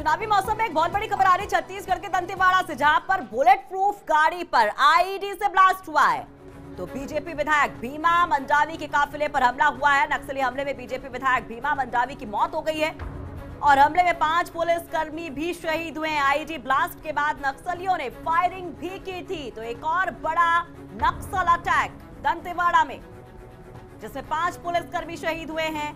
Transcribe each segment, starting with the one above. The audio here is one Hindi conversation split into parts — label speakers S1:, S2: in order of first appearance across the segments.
S1: चुनावी मौसम में एक बहुत बड़ी खबर आ रही है छत्तीसगढ़ के दंतेवाड़ा से, जहां पर बुलेट प्रूफ गाड़ी पर आईईडी से ब्लास्ट हुआ है। तो बीजेपी विधायक भीमा मंडावी के काफिले पर हमला हुआ है। नक्सली हमले में बीजेपी विधायक भीमा मंडावी की मौत हो गई है और हमले में 5 पुलिसकर्मी भी शहीद हुए हैं। आईईडी ब्लास्ट के बाद नक्सलियों ने फायरिंग भी की थी। तो एक और बड़ा नक्सल अटैक दंतेवाड़ा में, जिसमें 5 पुलिसकर्मी शहीद हुए हैं।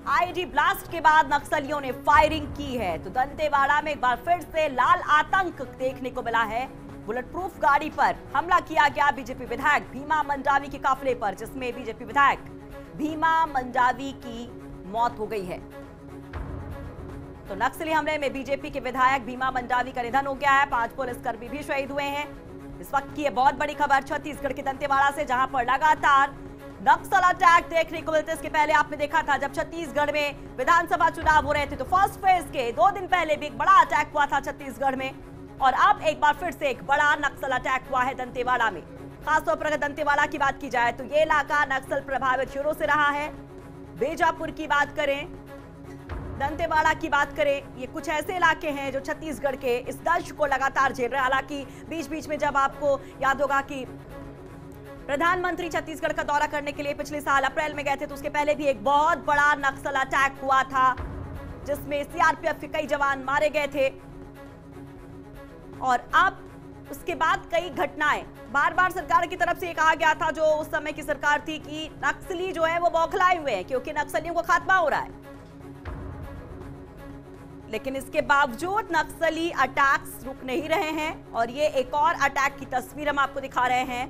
S1: आईईडी ब्लास्ट के बाद नक्सलियों ने फायरिंग की है। तो दंतेवाड़ा में एक बार फिर से लाल आतंक देखने को मिला है। बुलेट प्रूफ गाड़ी पर हमला किया गया बीजेपी विधायक भीमा मंडावी के काफिले पर, जिसमें बीजेपी विधायक भीमा मंडावी की मौत हो गई है। तो नक्सली हमले में बीजेपी के विधायक भीमा मंडावी का निधन हो गया है। 5 पुलिसकर्मी भी शहीद हुए हैं। इस वक्त की यह बहुत बड़ी खबर छत्तीसगढ़ के दंतेवाड़ा से, जहां पर लगातार नक्सल अटैक देखने को मिलते। इसके पहले आपने देखा था जब छत्तीसगढ़ में विधानसभा चुनाव हो रहे थे, तो फर्स्ट फेज के 2 दिन पहले भी एक बड़ा अटैक हुआ था छत्तीसगढ़ में, और अब एक बार फिर से एक बड़ा नक्सल अटैक हुआ है दंतेवाड़ा में। खासतौर पर अगर दंतेवाड़ा की बात की जाए तो ये इलाका नक्सल प्रभावित शुरू से रहा है। बीजापुर की बात करें, दंतेवाड़ा की बात करें, ये कुछ ऐसे इलाके हैं जो छत्तीसगढ़ के इस दर्द को लगातार झेल रहे हैं। हालांकि बीच बीच में जब आपको याद होगा कि प्रधानमंत्री छत्तीसगढ़ का दौरा करने के लिए पिछले साल अप्रैल में गए थे, तो उसके पहले भी एक बहुत बड़ा नक्सल अटैक हुआ था, जिसमें सीआरपीएफ के कई जवान मारे गए थे। और अब उसके बाद कई घटनाएं, बार बार सरकार की तरफ से ये कहा गया था, जो उस समय की सरकार थी, कि नक्सली जो है वो बौखलाए हुए हैं क्योंकि नक्सलियों को खात्मा हो रहा है। लेकिन इसके बावजूद नक्सली अटैक्स रुक नहीं रहे हैं और ये एक और अटैक की तस्वीर हम आपको दिखा रहे हैं।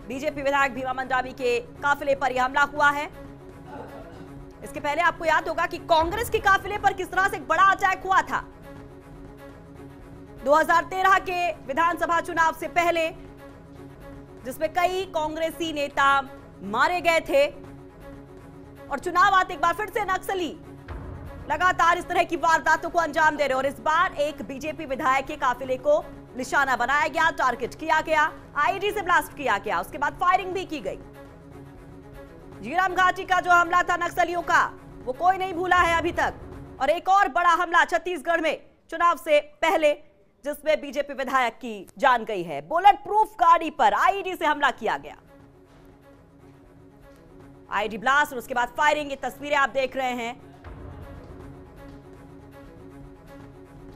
S1: बीजेपी विधायक भीमा मंडावी के काफिले पर यह हमला हुआ है। इसके पहले आपको याद होगा कि कांग्रेस के काफिले पर किस तरह से एक बड़ा अटैक हुआ था 2013 के विधानसभा चुनाव से पहले, जिसमें कई कांग्रेसी नेता मारे गए थे। और चुनाव आते एक बार फिर से नक्सली लगातार इस तरह की वारदातों को अंजाम दे रहे, और इस बार एक बीजेपी विधायक के काफिले को निशाना बनाया गया, टारगेट किया गया, आईईडी से ब्लास्ट किया गया, उसके बाद फायरिंग भी की गई। झीरम घाटी का जो हमला था नक्सलियों का, वो कोई नहीं भूला है अभी तक। और एक और बड़ा हमला छत्तीसगढ़ में चुनाव से पहले, जिसमें बीजेपी विधायक की जान गई है। बुलेट प्रूफ गाड़ी पर आईईडी से हमला किया गया, आईईडी ब्लास्ट और उसके बाद फायरिंग। ये तस्वीरें आप देख रहे हैं।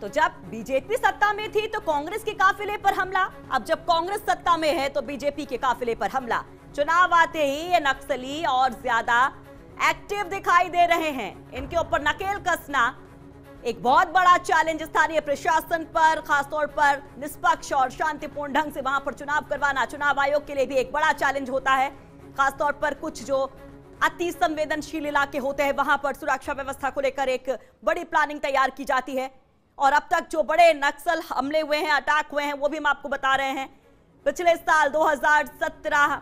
S1: तो जब बीजेपी सत्ता में थी तो कांग्रेस के काफिले पर हमला, अब जब कांग्रेस सत्ता में है तो बीजेपी के काफिले पर हमला। चुनाव आते ही ये नक्सली और ज्यादा एक्टिव दिखाई दे रहे हैं। इनके ऊपर नकेल कसना एक बहुत बड़ा चैलेंज स्थानीय प्रशासन पर, खासतौर पर निष्पक्ष और शांतिपूर्ण ढंग से वहां पर चुनाव करवाना चुनाव आयोग के लिए भी एक बड़ा चैलेंज होता है। खासतौर पर कुछ जो अति संवेदनशील इलाके होते हैं, वहां पर सुरक्षा व्यवस्था को लेकर एक बड़ी प्लानिंग तैयार की जाती है। और अब तक जो बड़े नक्सल हमले हुए हैं, अटैक हुए हैं, वो भी हम आपको बता रहे हैं। पिछले साल 2017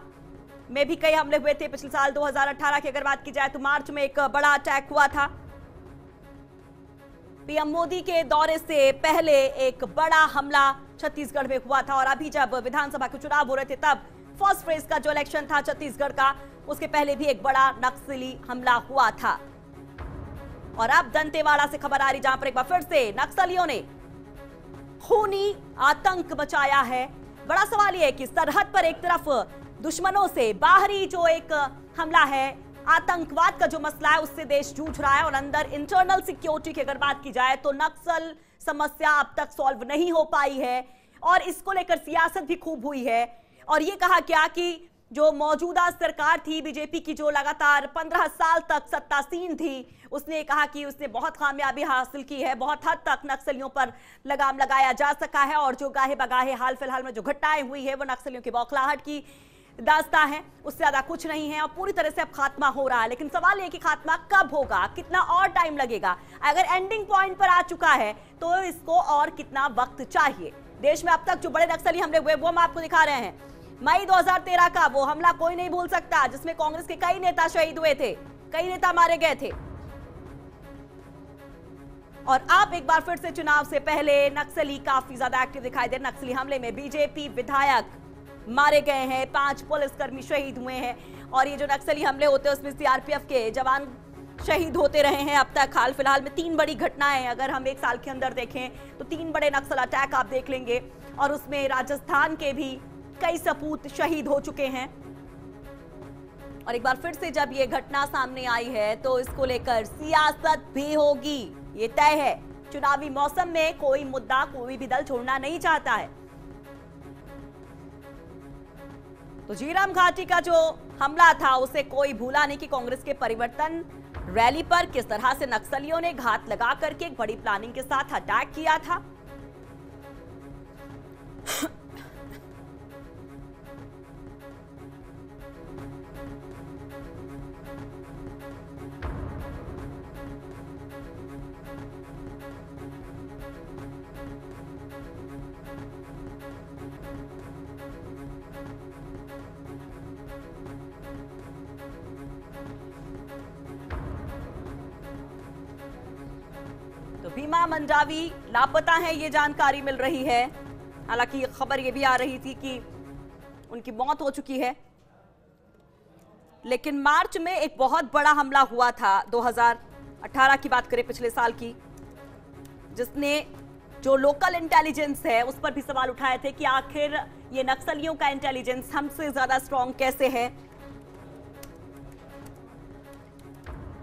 S1: में भी कई हमले हुए थे। पिछले साल 2018 की अगर बात की जाए तो मार्च में एक बड़ा अटैक हुआ था। पीएम मोदी के दौरे से पहले एक बड़ा हमला छत्तीसगढ़ में हुआ था। और अभी जब विधानसभा के चुनाव हो रहे थे, तब फर्स्ट फेज का जो इलेक्शन था छत्तीसगढ़ का, उसके पहले भी एक बड़ा नक्सली हमला हुआ था। और अब दंतेवाड़ा से खबर आ रही, जहां पर एक बार फिर से नक्सलियों ने खूनी आतंक मचाया है। बड़ा सवाल यह है कि सरहद पर एक तरफ दुश्मनों से बाहरी जो एक हमला है, आतंकवाद का जो मसला है, उससे देश जूझ रहा है, और अंदर इंटरनल सिक्योरिटी की अगर बात की जाए तो नक्सल समस्या अब तक सॉल्व नहीं हो पाई है और इसको लेकर सियासत भी खूब हुई है। और ये कहा गया कि जो मौजूदा सरकार थी बीजेपी की, जो लगातार 15 साल तक सत्तासीन थी, उसने कहा कि उसने बहुत कामयाबी हासिल की है, बहुत हद तक नक्सलियों पर लगाम लगाया जा सका है। और जो गाहे बगाहे हाल फिलहाल में जो घटनाएं हुई है, वो नक्सलियों की बौखलाहट की दास्ता है, उससे ज्यादा कुछ नहीं है। और पूरी तरह से अब खात्मा हो रहा है। लेकिन सवाल ये कि खात्मा कब होगा, कितना और टाइम लगेगा। अगर एंडिंग पॉइंट पर आ चुका है तो इसको और कितना वक्त चाहिए। देश में अब तक जो बड़े नक्सली हमले हुए, वो हम आपको दिखा रहे हैं। मई 2013 का वो हमला कोई नहीं भूल सकता, जिसमें कांग्रेस के कई नेता शहीद हुए थे, कई नेता मारे गए थे। और अब एक बार फिर से चुनाव से पहले नक्सली काफी ज्यादा एक्टिव दिखाई दे। नक्सली हमले में बीजेपी विधायक मारे गए हैं, 5 पुलिसकर्मी शहीद हुए हैं। और ये जो नक्सली हमले होते हैं उसमें सीआरपीएफ के जवान शहीद होते रहे हैं अब तक। हाल फिलहाल में 3 बड़ी घटनाएं अगर हम एक साल के अंदर देखें तो 3 बड़े नक्सल अटैक आप देख लेंगे, और उसमें राजस्थान के भी कई सपूत शहीद हो चुके हैं। और एक बार फिर से जब ये घटना सामने आई है तो इसको लेकर सियासत भी होगी, ये तय है। चुनावी मौसम में कोई मुद्दा कोई भी दल छोड़ना नहीं चाहता है। तो झीरम घाटी का जो हमला था उसे कोई भूला नहीं कि कांग्रेस के परिवर्तन रैली पर किस तरह से नक्सलियों ने घात लगा करके एक बड़ी प्लानिंग के साथ अटैक किया था। तो भीमा मंडावी लापता है, ये जानकारी मिल रही है। हालांकि खबर ये भी आ रही थी कि उनकी मौत हो चुकी है, लेकिन मार्च में एक बहुत बड़ा हमला हुआ था 2018 की बात करें, पिछले साल की, जिसने जो लोकल इंटेलिजेंस है उस पर भी सवाल उठाए थे कि आखिर ये नक्सलियों का इंटेलिजेंस हमसे ज्यादा स्ट्रॉन्ग कैसे है।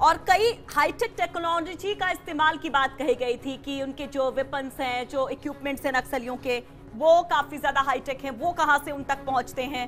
S1: और कई हाईटेक टेक्नोलॉजी का इस्तेमाल की बात कही गई थी कि उनके जो वेपन्स हैं, जो इक्विपमेंट्स हैं नक्सलियों के, वो काफी ज्यादा हाईटेक हैं, वो कहां से उन तक पहुंचते हैं।